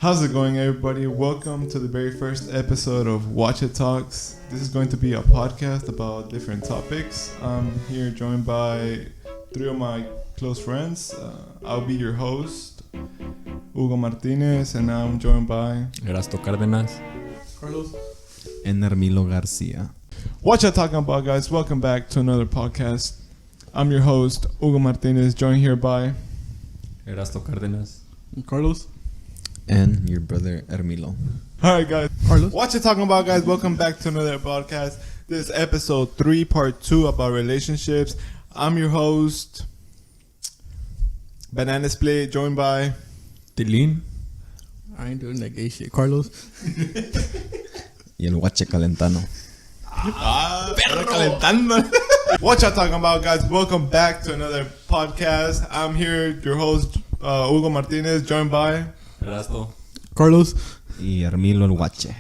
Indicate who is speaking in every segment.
Speaker 1: How's it going, everybody? Welcome to the very first episode of Watch It Talks. This is going to be a podcast about different topics. I'm here joined by three of my close friends. I'll be your host, Hugo Martinez, and I'm joined by
Speaker 2: Erasto Cárdenas,
Speaker 3: Carlos,
Speaker 4: and Armilo Garcia.
Speaker 1: What y'all talking about, guys? Welcome back to another podcast. I'm your host, Hugo Martinez, joined here by
Speaker 2: Erasto Cárdenas.
Speaker 3: Carlos,
Speaker 4: And your brother Armilo.
Speaker 1: Alright, guys.
Speaker 3: Carlos.
Speaker 1: What you talking about, guys? Welcome back to another podcast. This is episode 3, part 2 about relationships. I'm your host, Banana Split, joined by
Speaker 2: Tilín.
Speaker 3: I ain't doing that gay shit. Carlos,
Speaker 4: Y el Guache Calentano.
Speaker 1: Perro calentando. What y'all talking about, guys? Welcome back to another podcast. I'm here, your host, Hugo Martinez, joined by
Speaker 2: Erasto.
Speaker 3: Carlos,
Speaker 4: Y Armilo el Guache.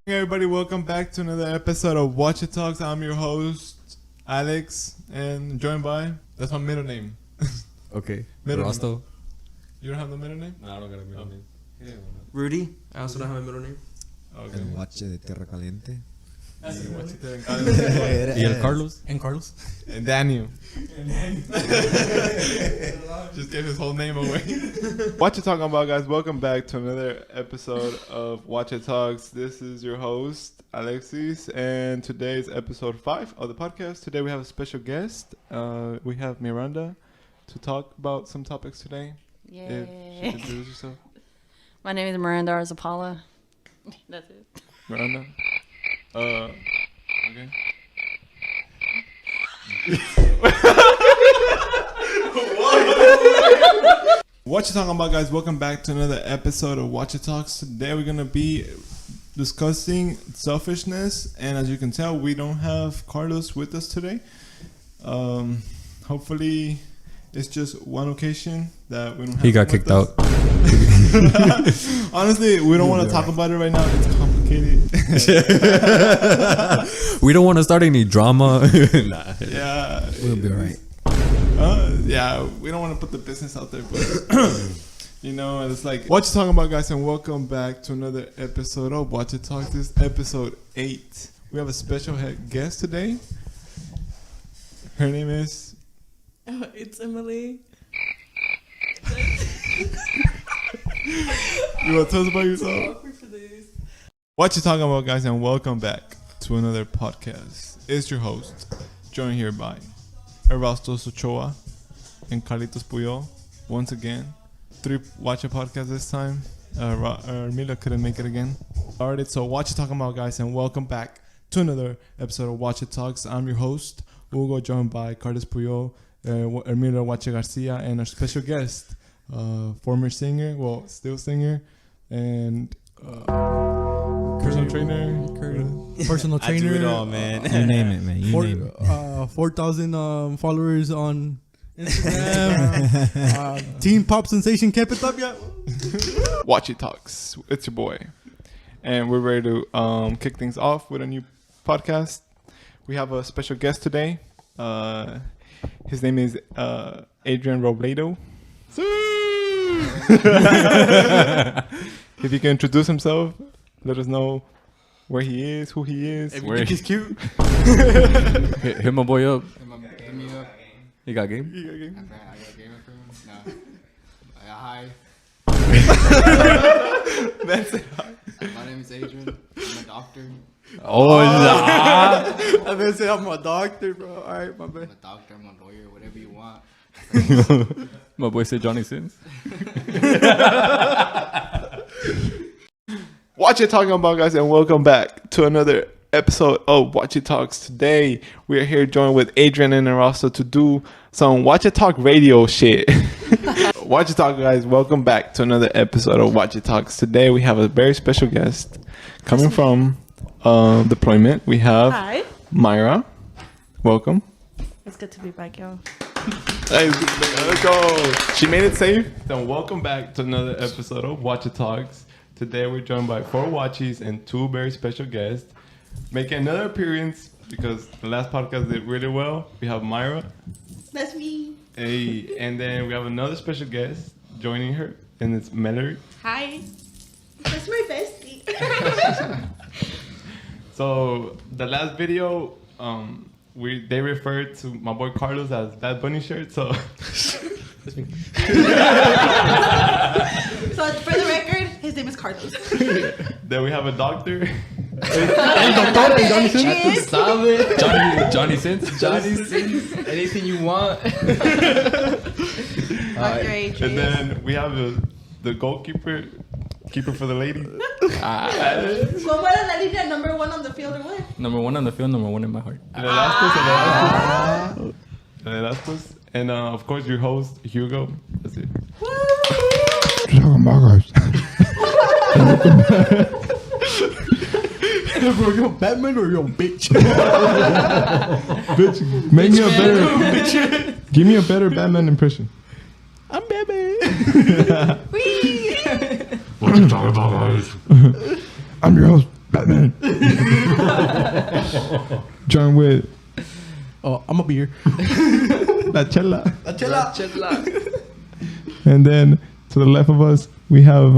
Speaker 1: Hey everybody, welcome back to another episode of Watch It Talks. I'm your host, Alex, and joined by, that's my middle name.
Speaker 2: Okay.
Speaker 1: Middle name.
Speaker 2: Erasto.
Speaker 1: You don't have the middle name?
Speaker 2: No, I don't got a middle name.
Speaker 3: Rudy. I also don't have a middle name.
Speaker 1: Okay.
Speaker 4: El Guache de Tierra Caliente.
Speaker 2: ¿Y el Carlos?
Speaker 3: And Carlos.
Speaker 1: And Daniel. Just gave his whole name away. What you talking about, guys? Welcome back to another episode of Watch It Talks. This is your host, Alexis, and today is episode 5 of the podcast. Today we have a special guest. We have Miranda to talk about some topics today. If you
Speaker 5: Yay.
Speaker 1: could introduce yourself.
Speaker 5: My name is Miranda Arzapala. That's it.
Speaker 1: Miranda. Okay. What you talking about, guys? Welcome back to another episode of Watch It Talks. Today we're gonna be discussing selfishness, and as you can tell, we don't have Carlos with us today. Hopefully, it's just one occasion that we don't have.
Speaker 2: He got
Speaker 1: him with
Speaker 2: kicked
Speaker 1: us.
Speaker 2: out.
Speaker 1: Honestly, we don't want to talk about it right now. It's complicated.
Speaker 2: We don't want to start any drama. Nah.
Speaker 1: Yeah.
Speaker 4: We'll be alright.
Speaker 1: Yeah, we don't want to put the business out there, but you know, it's like, what you talking about, guys? And welcome back to another episode of Watch It Talk. This is episode 8. We have a special guest today. Her name is.
Speaker 6: It's Emily.
Speaker 1: You want to tell us about yourself?
Speaker 6: Awkward for this.
Speaker 1: What you talking about, guys? And welcome back to another podcast. It's your host, joined here by Erasto Ochoa and Carlitos Puyol. Once again, 3 Watch It podcasts this time. Armilo couldn't make it again. Alright, so what you talking about, guys? And welcome back to another episode of Watch It Talks. I'm your host, Hugo, joined by Carlos Puyol, Armilo Guache Garcia, and our special guest, former singer, well, still singer, and personal trainer.
Speaker 3: Personal trainer.
Speaker 4: I do it all, man. You name it, man. You name it.
Speaker 3: 4,000 followers on Instagram. Teen pop sensation. Keep it up, yeah.
Speaker 1: Watch It Talks. It's your boy. And we're ready to kick things off with a new podcast. We have a special guest today. His name is Adrian Robledo. If he can introduce himself, let us know where he is, who he is.
Speaker 3: If you
Speaker 2: Where-
Speaker 3: think he's cute.
Speaker 2: Hit my boy up. He got game?
Speaker 1: He got game?
Speaker 7: I got a gamer for him. No. Hi.
Speaker 1: That's it.
Speaker 7: My name is Adrian. I'm a doctor.
Speaker 2: Oh, nah.
Speaker 3: I'm gonna say I'm a doctor, bro. All right, my
Speaker 7: I'm
Speaker 3: bad.
Speaker 7: a doctor. I'm a lawyer. Whatever you want.
Speaker 2: My boy said Johnny Sins.
Speaker 1: Watch It Talking about, guys, and welcome back to another episode of Watch It Talks. Today, we are here joined with Adrian and Erasto to do some Watch It Talk radio shit. Watch It Talk, guys. Welcome back to another episode of Watch It Talks. Today, we have a very special guest coming from deployment. We have
Speaker 6: Hi.
Speaker 1: Myra. Welcome.
Speaker 6: It's good to be back, y'all.
Speaker 1: Hey, let's go. She made it safe. Then welcome back to another episode of Watch It Talks. Today we're joined by 4 watchies and 2 very special guests. Making another appearance because the last podcast did really well. We have Myra.
Speaker 6: That's me.
Speaker 1: Hey, and then we have another special guest joining her, and it's Mallory.
Speaker 6: Hi. That's my bestie.
Speaker 1: So the last video, they referred to my boy Carlos as Bad Bunny shirt. So
Speaker 6: So for the record, his name is Carlos.
Speaker 1: then we have a doctor.
Speaker 2: Johnny Sins.
Speaker 7: Johnny Sins. Anything you want.
Speaker 6: Dr. Adrian.
Speaker 1: And then we have the goalkeeper, keeper for the ladies.
Speaker 6: So what is la línea number 1 on the field or what?
Speaker 2: Number 1 on the field, number 1 in my heart.
Speaker 1: And and of course your host Hugo. That's it.
Speaker 3: Bro, you Batman or you bitch?
Speaker 1: Bitch, make me a better. Give me a better Batman impression.
Speaker 3: I'm Batman.
Speaker 1: What you talking about, guys? I'm your host, Batman. John Wick.
Speaker 3: Oh, I'm a beer.
Speaker 1: La Chela.
Speaker 7: Chela.
Speaker 1: And then to the left of us, we have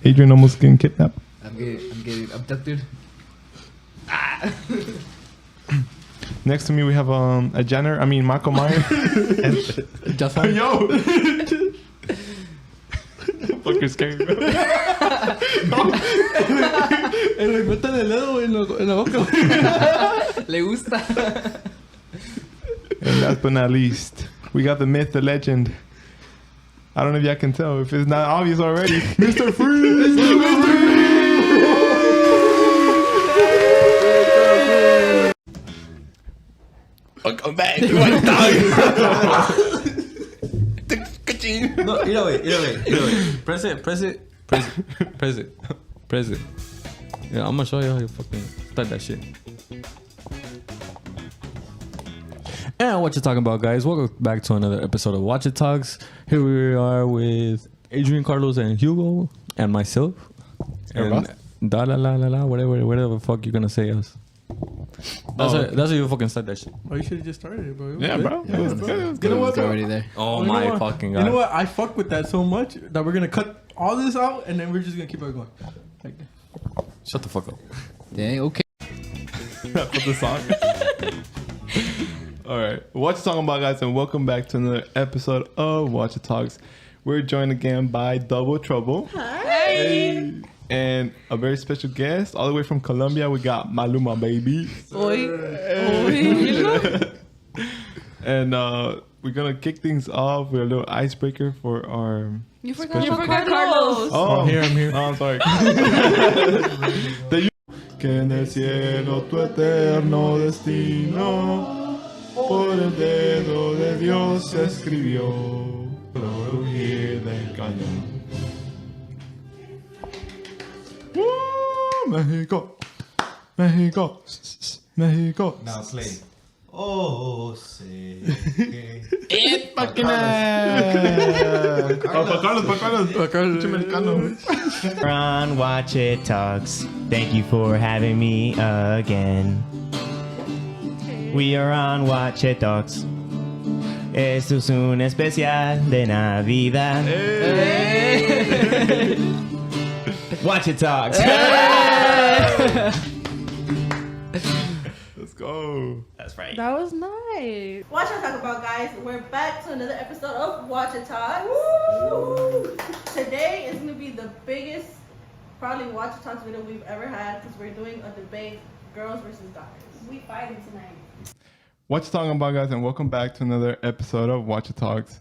Speaker 1: Adrian almost getting kidnapped.
Speaker 7: I'm getting abducted.
Speaker 1: Next to me, we have a janitor. I mean, Michael Myers.
Speaker 3: Just like
Speaker 1: Yo! Fucking scary, bro.
Speaker 3: le meten el dedo en la boca.
Speaker 7: Le gusta.
Speaker 1: And last but not least, we got the myth, the legend. I don't know if y'all can tell. If it's not obvious already, Mr. Freeze! Welcome back.
Speaker 2: No, mira, güey. Press it. Yeah, I'm gonna show you how you fucking start that shit. And what you talking about, guys? Welcome back to another episode of Watch It Talks. Here we are with Adrian, Carlos, and Hugo, and myself. And da la la la la, whatever the fuck you're gonna say us. That's how you fucking start that shit.
Speaker 3: Oh, you should have just started it, bro.
Speaker 1: Yeah, bro.
Speaker 3: You know what,
Speaker 7: It's
Speaker 3: bro?
Speaker 7: already there.
Speaker 2: Oh
Speaker 3: You know
Speaker 2: my
Speaker 3: what?
Speaker 2: fucking god.
Speaker 3: You know what? I fuck with that so much that we're gonna cut all this out and then we're just gonna keep it going. Like,
Speaker 2: Shut the fuck up.
Speaker 7: Dang, okay.
Speaker 1: Put the song. All right. What you talking about, guys? And welcome back to another episode of Watch It Talks. We're joined again by Double Trouble.
Speaker 6: Hi.
Speaker 1: And a very special guest all the way from Colombia. We got Maluma, baby. And we're gonna kick things off with a little icebreaker for our.
Speaker 6: You forgot Carlos.
Speaker 1: Oh,
Speaker 3: I'm here.
Speaker 1: Oh, I'm sorry. Que en el cielo tu eterno destino por el dedo de Dios se escribió crujir del cañón. México, México, México.
Speaker 4: Now play. Oh, sé que...
Speaker 1: Pa' Carlos. Pinche mexicano.
Speaker 8: We're on Watch It Talks. Thank you for having me again. We are on Watch It Talks. Esto es un especial de Navidad. Watch It Talks.
Speaker 1: Let's go.
Speaker 8: That's right.
Speaker 6: That was nice. Watch It Talk about, guys. We're back to another episode of Watch It Talks. Woo! Today is going to be the biggest, probably Watch It Talks video we've ever had because we're doing a debate, girls versus guys. We fighting tonight.
Speaker 1: What you talking about, guys, and welcome back to another episode of Watch It Talks.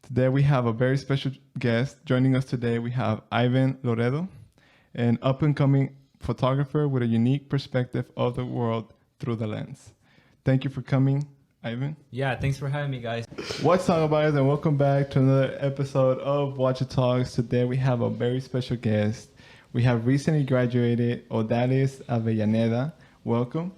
Speaker 1: Today we have a very special guest joining us today. We have Ivan Loredo, an up-and-coming photographer with a unique perspective of the world through the lens. Thank you for coming, Ivan.
Speaker 8: Yeah, thanks for having me, guys.
Speaker 1: What's talking about, guys, and welcome back to another episode of Watch It Talks. Today we have a very special guest. We have recently graduated Odalis Avellaneda. Welcome.